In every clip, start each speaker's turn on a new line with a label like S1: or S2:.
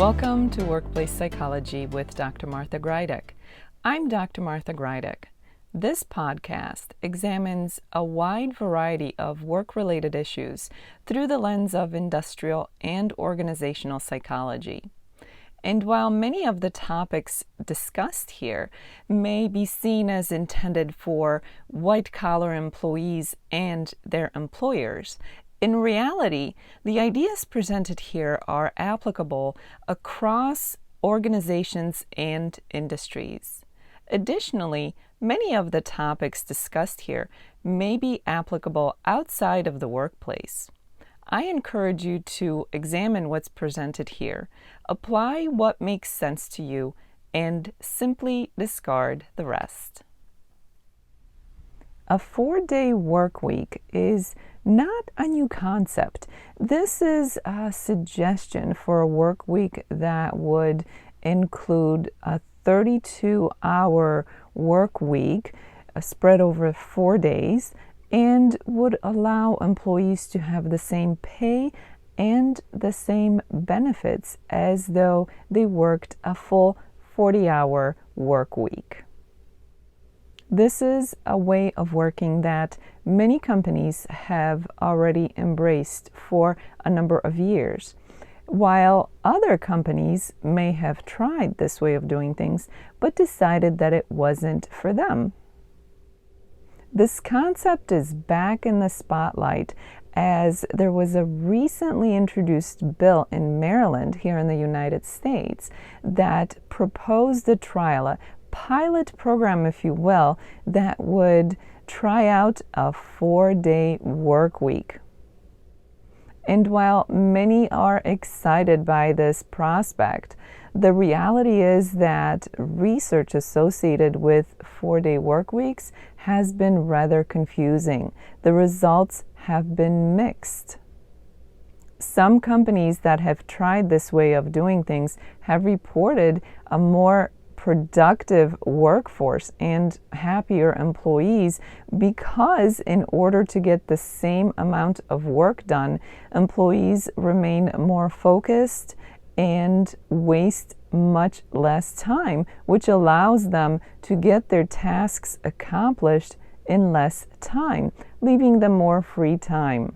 S1: Welcome to Workplace Psychology with Dr. Martha Greidick. I'm Dr. Martha Greidick. This podcast examines a wide variety of work-related issues through the lens of industrial and organizational psychology. And while many of the topics discussed here may be seen as intended for white-collar employees and their employers, in reality, the ideas presented here are applicable across organizations and industries. Additionally, many of the topics discussed here may be applicable outside of the workplace. I encourage you to examine what's presented here, apply what makes sense to you, and simply discard the rest. A 4-day work week is not a new concept. This is a suggestion for a work week that would include a 32-hour work week spread over 4 days and would allow employees to have the same pay and the same benefits as though they worked a full 40-hour work week. This is a way of working that many companies have already embraced for a number of years, while other companies may have tried this way of doing things but decided that it wasn't for them. This concept is back in the spotlight as there was a recently introduced bill in Maryland here in the United States that proposed a trial, a pilot program, if you will, that would try out a 4-day work week. And while many are excited by this prospect, the reality is that research associated with 4-day work weeks has been rather confusing. The results have been mixed. Some companies that have tried this way of doing things have reported a more productive workforce and happier employees because in order to get the same amount of work done, employees remain more focused and waste much less time, which allows them to get their tasks accomplished in less time, leaving them more free time.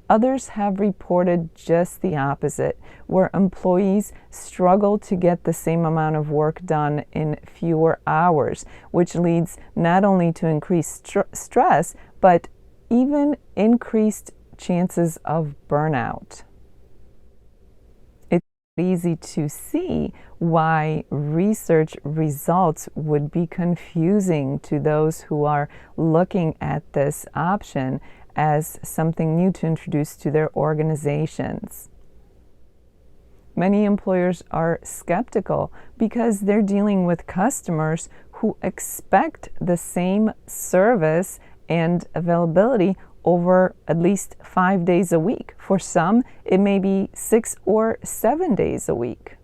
S1: Others have reported just the opposite, where employees struggle to get the same amount of work done in fewer hours, which leads not only to increased stress, but even increased chances of burnout. It's easy to see why research results would be confusing to those who are looking at this option as something new to introduce to their organizations. Many employers are skeptical because they're dealing with customers who expect the same service and availability over at least 5 days a week. For some, it may be 6 or 7 days a week.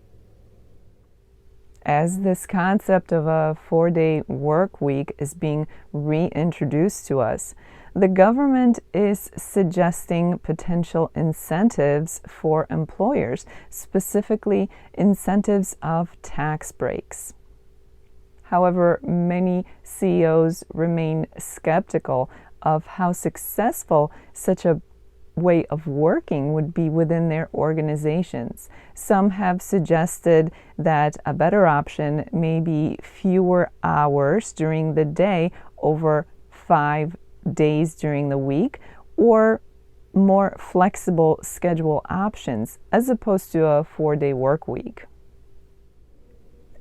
S1: As this concept of a 4-day work week is being reintroduced to us, the government is suggesting potential incentives for employers, specifically incentives of tax breaks. However, many CEOs remain skeptical of how successful such a way of working would be within their organizations. Some have suggested that a better option may be fewer hours during the day over 5 days during the week, or more flexible schedule options as opposed to a 4-day work week.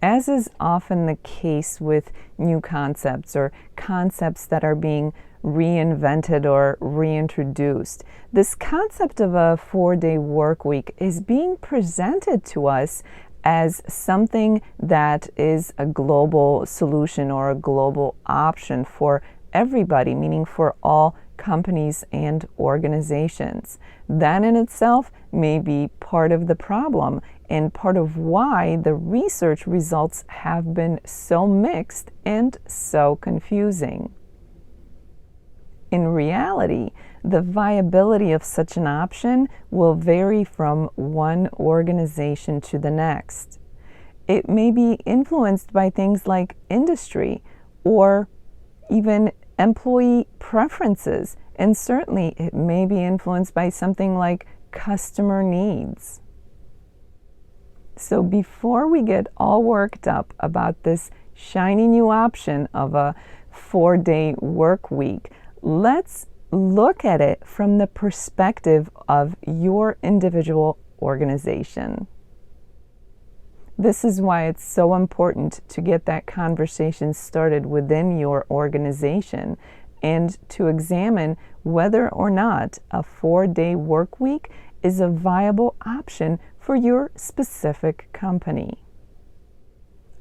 S1: As is often the case with new concepts or concepts that are being reinvented or reintroduced, this concept of a 4-day work week is being presented to us as something that is a global solution or a global option for everybody, meaning for all companies and organizations. That in itself may be part of the problem and part of why the research results have been so mixed and so confusing. In reality, the viability of such an option will vary from one organization to the next. It may be influenced by things like industry or even employee preferences, and certainly it may be influenced by something like customer needs. So before we get all worked up about this shiny new option of a 4-day work week, let's look at it from the perspective of your individual organization. This is why it's so important to get that conversation started within your organization and to examine whether or not a 4-day work week is a viable option for your specific company.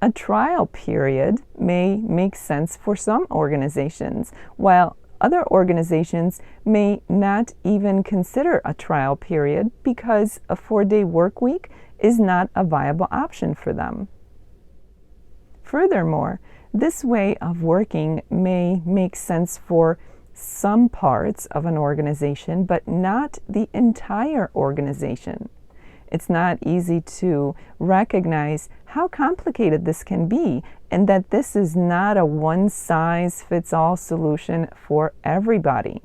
S1: A trial period may make sense for some organizations, while other organizations may not even consider a trial period because a 4-day work week is not a viable option for them. Furthermore, this way of working may make sense for some parts of an organization, but not the entire organization. It's not easy to recognize how complicated this can be and that this is not a one-size-fits-all solution for everybody.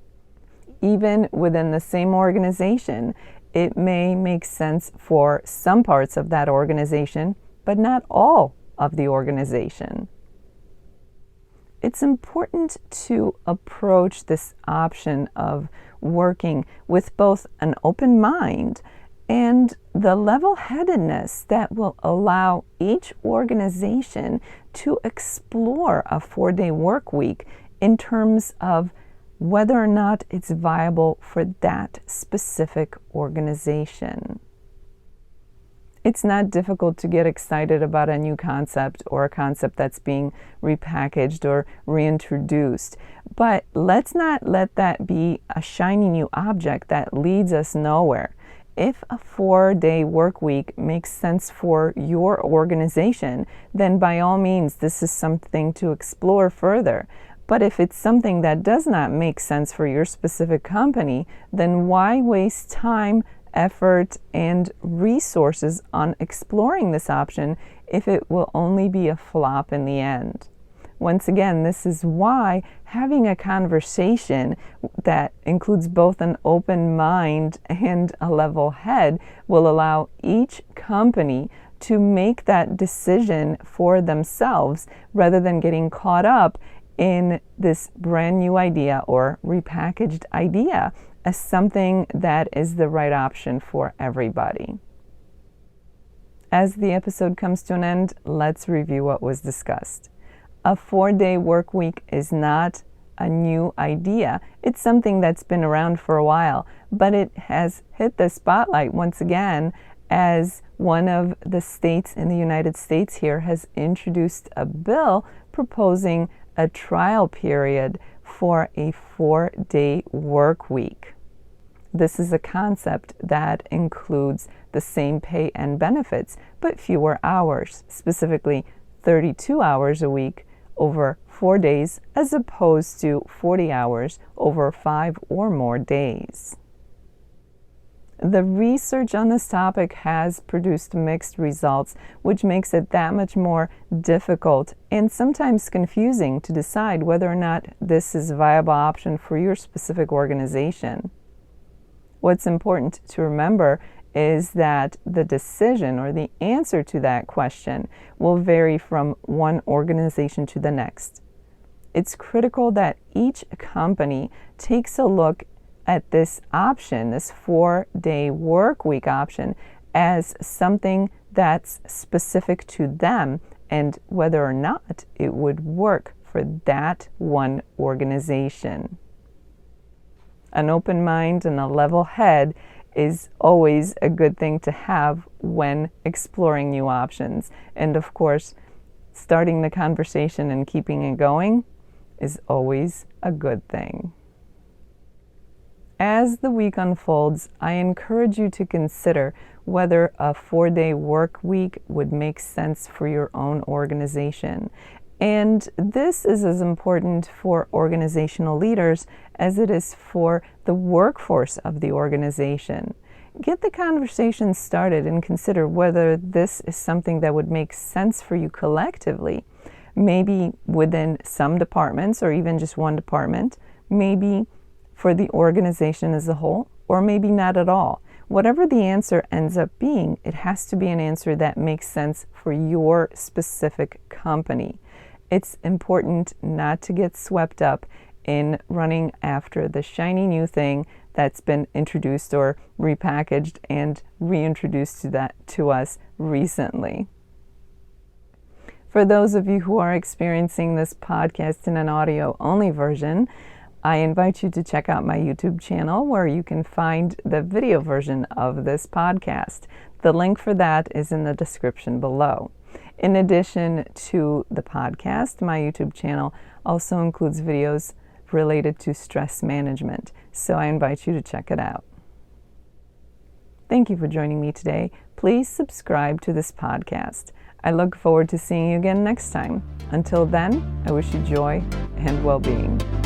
S1: Even within the same organization, it may make sense for some parts of that organization, but not all of the organization. It's important to approach this option of working with both an open mind and the level-headedness that will allow each organization to explore a 4-day work week in terms of whether or not it's viable for that specific organization. It's not difficult to get excited about a new concept or a concept that's being repackaged or reintroduced, but let's not let that be a shiny new object that leads us nowhere. If a 4-day work week makes sense for your organization, then by all means, this is something to explore further. But if it's something that does not make sense for your specific company, then why waste time, effort, and resources on exploring this option if it will only be a flop in the end? Once again, this is why having a conversation that includes both an open mind and a level head will allow each company to make that decision for themselves rather than getting caught up in this brand new idea or repackaged idea as something that is the right option for everybody. As the episode comes to an end, let's review what was discussed. A 4-day work week is not a new idea. It's something that's been around for a while, but it has hit the spotlight once again as one of the states in the United States here has introduced a bill proposing a trial period for a 4-day work week. This is a concept that includes the same pay and benefits, but fewer hours, specifically 32 hours a week over 4 days, as opposed to 40 hours over 5 or more days. The research on this topic has produced mixed results, which makes it that much more difficult and sometimes confusing to decide whether or not this is a viable option for your specific organization. What's important to remember is that the decision or the answer to that question will vary from one organization to the next. It's critical that each company takes a look at this option, this 4-day work week option, as something that's specific to them and whether or not it would work for that one organization. An open mind and a level head is always a good thing to have when exploring new options. And of course, starting the conversation and keeping it going is always a good thing. As the week unfolds, I encourage you to consider whether a 4-day work week would make sense for your own organization. And this is as important for organizational leaders as it is for the workforce of the organization. Get the conversation started and consider whether this is something that would make sense for you collectively. Maybe within some departments or even just one department, maybe for the organization as a whole, or maybe not at all. Whatever the answer ends up being, it has to be an answer that makes sense for your specific company. It's important not to get swept up in running after the shiny new thing that's been introduced or repackaged and reintroduced to us recently. For those of you who are experiencing this podcast in an audio-only version, I invite you to check out my YouTube channel where you can find the video version of this podcast. The link for that is in the description below. In addition to the podcast, my YouTube channel also includes videos related to stress management, so I invite you to check it out. Thank you for joining me today. Please subscribe to this podcast. I look forward to seeing you again next time. Until then, I wish you joy and well-being.